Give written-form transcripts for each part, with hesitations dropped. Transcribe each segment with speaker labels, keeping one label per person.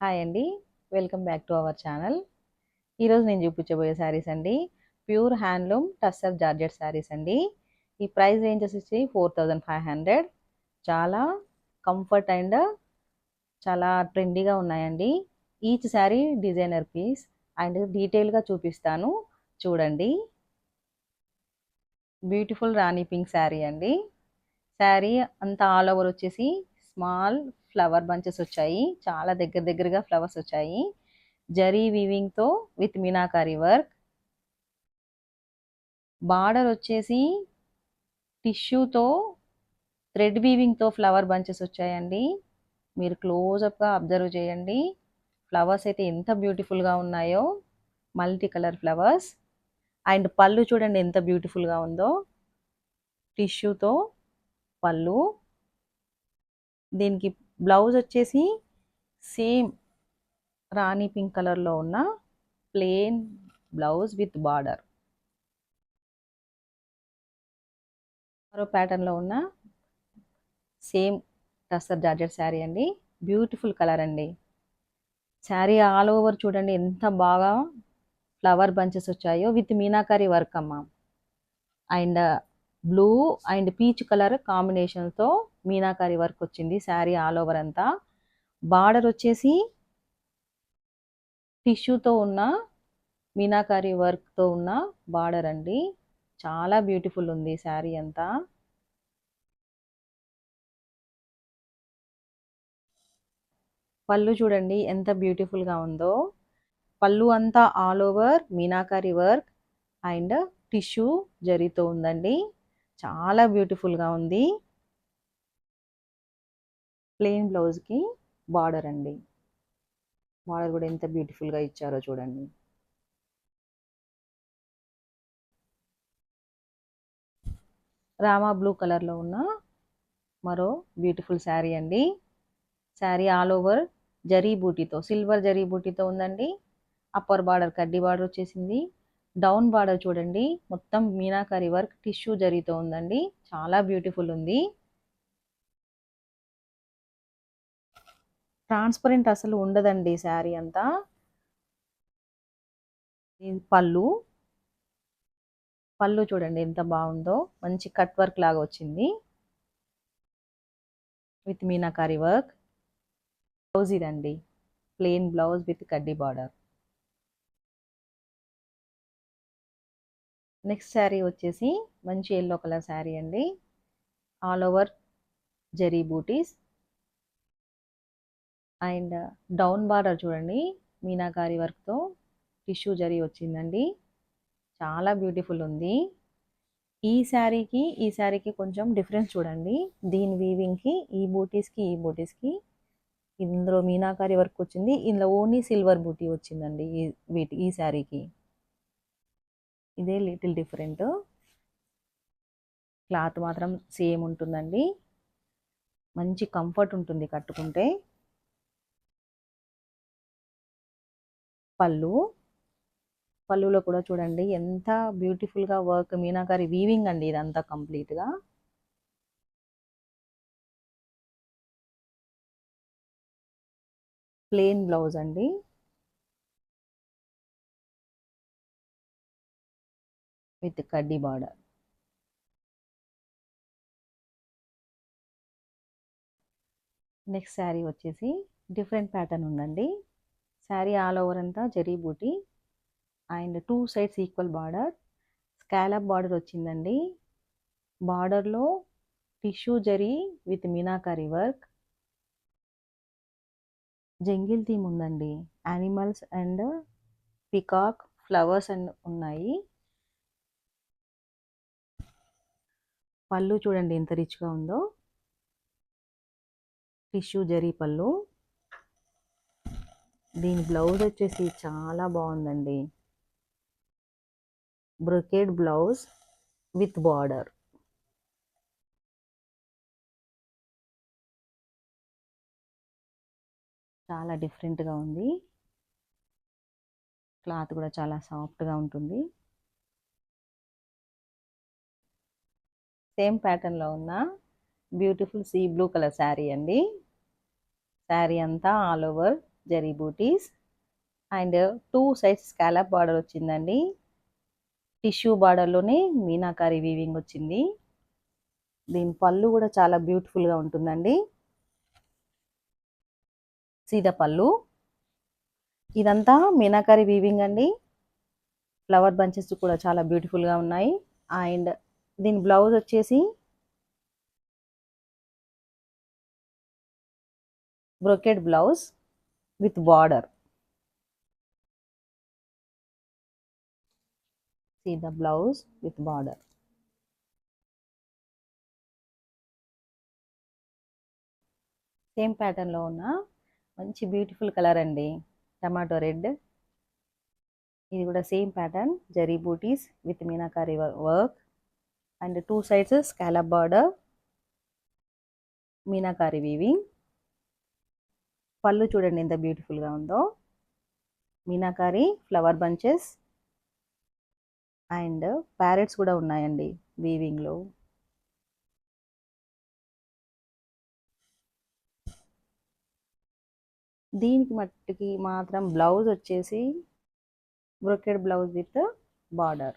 Speaker 1: Hi అండి. Welcome back to our channel. ఈరోజు నేను చూపించబోయే శారీస్ అండి. Pure handloom tussar georgette saris అండి. ఈ ప్రైస్ రేంజెస్ వచ్చి 4500. చాలా కంఫర్ట్ అండ్ చాలా ట్రెండీగా ఉన్నాయండి. Each sari designer piece and డీటెయిల్గా చూపిస్తాను చూడండి. బ్యూటిఫుల్ రాణి పింక్ శారీ అండి. శారీ అంతా ఆల్ ఓవర్ వచ్చేసి స్మాల్ ఫ్లవర్ బంచెస్ వచ్చాయి. చాలా దగ్గరగా ఫ్లవర్స్ వచ్చాయి. జరీ వీవింగ్ తో విత్ మీనాకారి వర్క్. బార్డర్ వచ్చేసి టిష్యూతో థ్రెడ్ వీవింగ్ తో ఫ్లవర్ బంచెస్ వచ్చాయండి. మీరు క్లోజ్అప్ గా అబ్జర్వ్ చేయండి. ఫ్లవర్స్ అయితే ఎంత బ్యూటిఫుల్ గా ఉన్నాయో, మల్టీ కలర్ ఫ్లవర్స్. అండ్ పళ్ళు చూడండి ఎంత బ్యూటిఫుల్ గా ఉందో. టిష్యూతో పళ్ళు. దీనికి బ్లౌజ్ వచ్చేసి సేమ్ రాణి పింక్ కలర్లో ఉన్న ప్లెయిన్ బ్లౌజ్ విత్ బార్డర్. మరో ప్యాటర్న్లో ఉన్న సేమ్ టస్సర్ జార్జెట్ శారీ అండి. బ్యూటిఫుల్ కలర్ అండి. శారీ ఆల్ ఓవర్ చూడండి ఎంత బాగా ఫ్లవర్ బంచెస్ వచ్చాయో విత్ మీనాకారి వర్క్ అమ్మ. And blue and peach colour కాంబినేషన్తో మీనాకారి వర్క్ వచ్చింది శారీ ఆల్ ఓవర్ అంతా. బార్డర్ వచ్చేసి టిష్యూతో ఉన్న మీనాకారి వర్క్తో ఉన్న బార్డర్ అండి. చాలా బ్యూటిఫుల్ ఉంది శారీ అంతా. పళ్ళు చూడండి ఎంత బ్యూటిఫుల్గా ఉందో. పళ్ళు అంతా all over meenakari work and tissue జరీతో ఉందండి. చాలా బ్యూటిఫుల్గా ఉంది. ప్లెయిన్ బ్లౌజ్కి బార్డర్ అండి. బార్డర్ కూడా ఎంత బ్యూటిఫుల్గా ఇచ్చారో చూడండి. రామా బ్లూ కలర్లో ఉన్న మరో బ్యూటిఫుల్ శారీ అండి. శారీ ఆల్ ఓవర్ జరీ బూటీతో, సిల్వర్ జరీ బూటీతో ఉందండి. అప్పర్ బార్డర్ కడ్డీ బార్డర్ వచ్చేసింది. డౌన్ బార్డర్ చూడండి మొత్తం మీనాకారి వర్క్ టిష్యూ జరీతో ఉందండి. చాలా బ్యూటిఫుల్ ఉంది. ట్రాన్స్పరెంట్ అసలు ఉండదండి శారీ అంతా. పళ్ళు పళ్ళు చూడండి ఎంత బాగుందో. మంచి కట్ వర్క్ లాగా వచ్చింది విత్ మీనాకారి వర్క్. బ్లౌజ్ ఇదండి, ప్లెయిన్ బ్లౌజ్ విత్ కడ్డీ బార్డర్. నెక్స్ట్ శారీ వచ్చేసి మంచి ఎల్లో కలర్ శారీ అండి. All over zari butis and down border చూడండి మీనాకారి వర్క్తో టిష్యూ జరీ వచ్చిందండి. చాలా బ్యూటిఫుల్ ఉంది. ఈ శారీకి కొంచెం డిఫరెన్స్ చూడండి. దీని వీవింగ్కి ఈ బూటీస్కి ఇందులో మీనాకారి వర్క్ వచ్చింది. ఇందులో ఓన్లీ సిల్వర్ బూటీ వచ్చిందండి ఈ శారీకి. ఇదే లిటిల్ డిఫరెంట్. క్లాత్ మాత్రం సేమ్ ఉంటుందండి. మంచి కంఫర్ట్ ఉంటుంది కట్టుకుంటే. పళ్ళులో కూడా చూడండి ఎంత బ్యూటిఫుల్గా వర్క్ మీనాకారి వీవింగ్ అండి ఇదంతా కంప్లీట్గా. ప్లెయిన్ బ్లౌజ్ అండి. విత్ కడ్డీ బార్డర్. నెక్స్ట్ శారీ వచ్చేసి డిఫరెంట్ ప్యాటర్న్ ఉందండి. శారీ ఆల్ ఓవర్ అంతా జరీ బూటీ and two sides equal border. Scallop border వచ్చిందండి. బార్డర్లో tissue zari with meenakari work. Jungle theme ఉందండి. Animals and peacock flowers and ఉన్నాయి. పళ్ళు చూడండి ఎంత రిచ్గా ఉందో. టిష్యూ జరీ పళ్ళు. దీని బ్లౌజ్ వచ్చేసి చాలా బాగుందండి. Brocade blouse with border. చాలా డిఫరెంట్గా ఉంది. క్లాత్ కూడా చాలా సాఫ్ట్గా ఉంటుంది. సేమ్ ప్యాటర్న్లో ఉన్న beautiful sea blue colour sari అండి. శారీ అంతా all over zari butis and 2 sides scallop border వచ్చిందండి. టిష్యూ బార్డర్లోనే మీనాకారి వీవింగ్ వచ్చింది. దీని పళ్ళు కూడా చాలా బ్యూటిఫుల్గా ఉంటుందండి. సీదా పళ్ళు. ఇదంతా మీనాకారి వీవింగ్ అండి. ఫ్లవర్ బంచెస్ కూడా చాలా బ్యూటిఫుల్గా ఉన్నాయి. అండ్ దీని బ్లౌజ్ వచ్చేసి brocade blouse with border. See the blouse with border. Same ప్యాటర్న్లో ఉన్న మంచి బ్యూటిఫుల్ కలర్ అండి, టమాటో రెడ్. ఇది కూడా same pattern, zari butis with meenakari work and 2 sides scallop border, meenakari weaving. పళ్ళు చూడండి ఎంత బ్యూటిఫుల్గా ఉందో. Meenakari flower bunches and parrots కూడా ఉన్నాయండి వీవింగ్లో. దీనికి మట్టికి మాత్రం బ్లౌజ్ వచ్చేసి brocade blouse with border.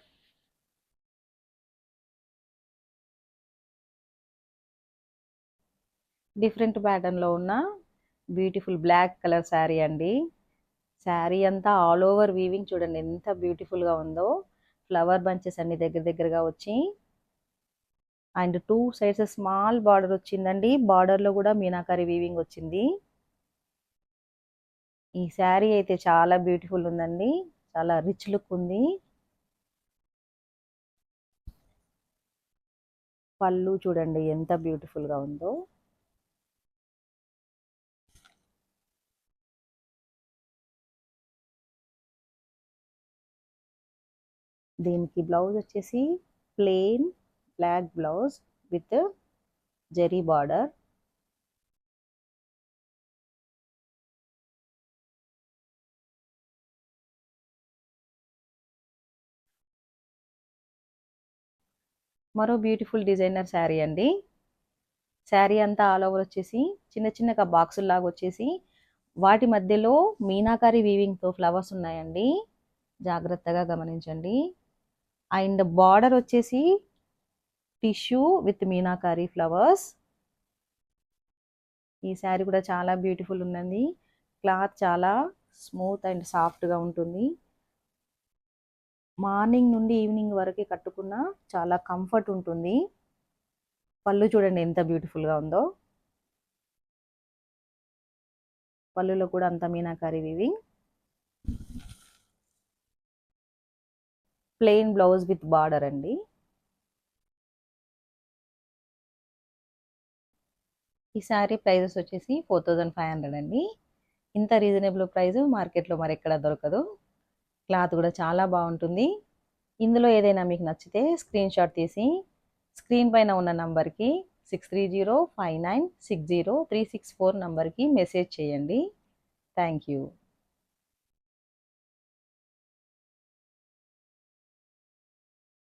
Speaker 1: Different ప్యాటర్న్లో ఉన్న బ్యూటిఫుల్ బ్లాక్ కలర్ శారీ అండి. శారీ అంతా ఆల్ ఓవర్ వీవింగ్ చూడండి ఎంత బ్యూటిఫుల్గా ఉందో. ఫ్లవర్ బంచెస్ అన్ని దగ్గర దగ్గరగా వచ్చి అండ్ 2 సైడ్స్ స్మాల్ బార్డర్ వచ్చిందండి. బార్డర్లో కూడా మీనాకారి వీవింగ్ వచ్చింది. ఈ శారీ అయితే చాలా బ్యూటిఫుల్ ఉందండి, చాలా రిచ్ లుక్ ఉంది. పళ్ళు చూడండి ఎంత బ్యూటిఫుల్గా ఉందో. దీనికి బ్లౌజ్ వచ్చేసి plain black blouse with zari border. మరో బ్యూటిఫుల్ డిజైనర్ శారీ అండి. శారీ అంతా ఆల్ ఓవర్ వచ్చేసి చిన్న చిన్నగా బాక్సుల్లాగా వచ్చేసి వాటి మధ్యలో మీనాకారి వీవింగ్తో ఫ్లవర్స్ ఉన్నాయండి, జాగ్రత్తగా గమనించండి. అండ్ బార్డర్ వచ్చేసి టిష్యూ విత్ మీనాకారి ఫ్లవర్స్. ఈ శారీ కూడా చాలా బ్యూటిఫుల్ ఉందండి. క్లాత్ చాలా స్మూత్ అండ్ సాఫ్ట్గా ఉంటుంది. మార్నింగ్ నుండి ఈవినింగ్ వరకు కట్టుకున్న చాలా కంఫర్ట్ ఉంటుంది. పళ్ళు చూడండి ఎంత బ్యూటిఫుల్గా ఉందో. పళ్ళులో కూడా అంత meenakari weaving. Plain blouse with border అండి. ఈ శారీ ప్రైజెస్ వచ్చేసి 4500 అండి. ఇంత రీజనబుల్ ప్రైస్ మార్కెట్లో మరెక్కడ దొరకదు. క్లాత్ కూడా చాలా బాగుంటుంది. ఇందులో ఏదైనా మీకు నచ్చితే స్క్రీన్ షాట్ తీసి స్క్రీన్ పైన ఉన్న నంబర్కి 6305960364 నంబర్కి మెసేజ్ చేయండి. Thank you.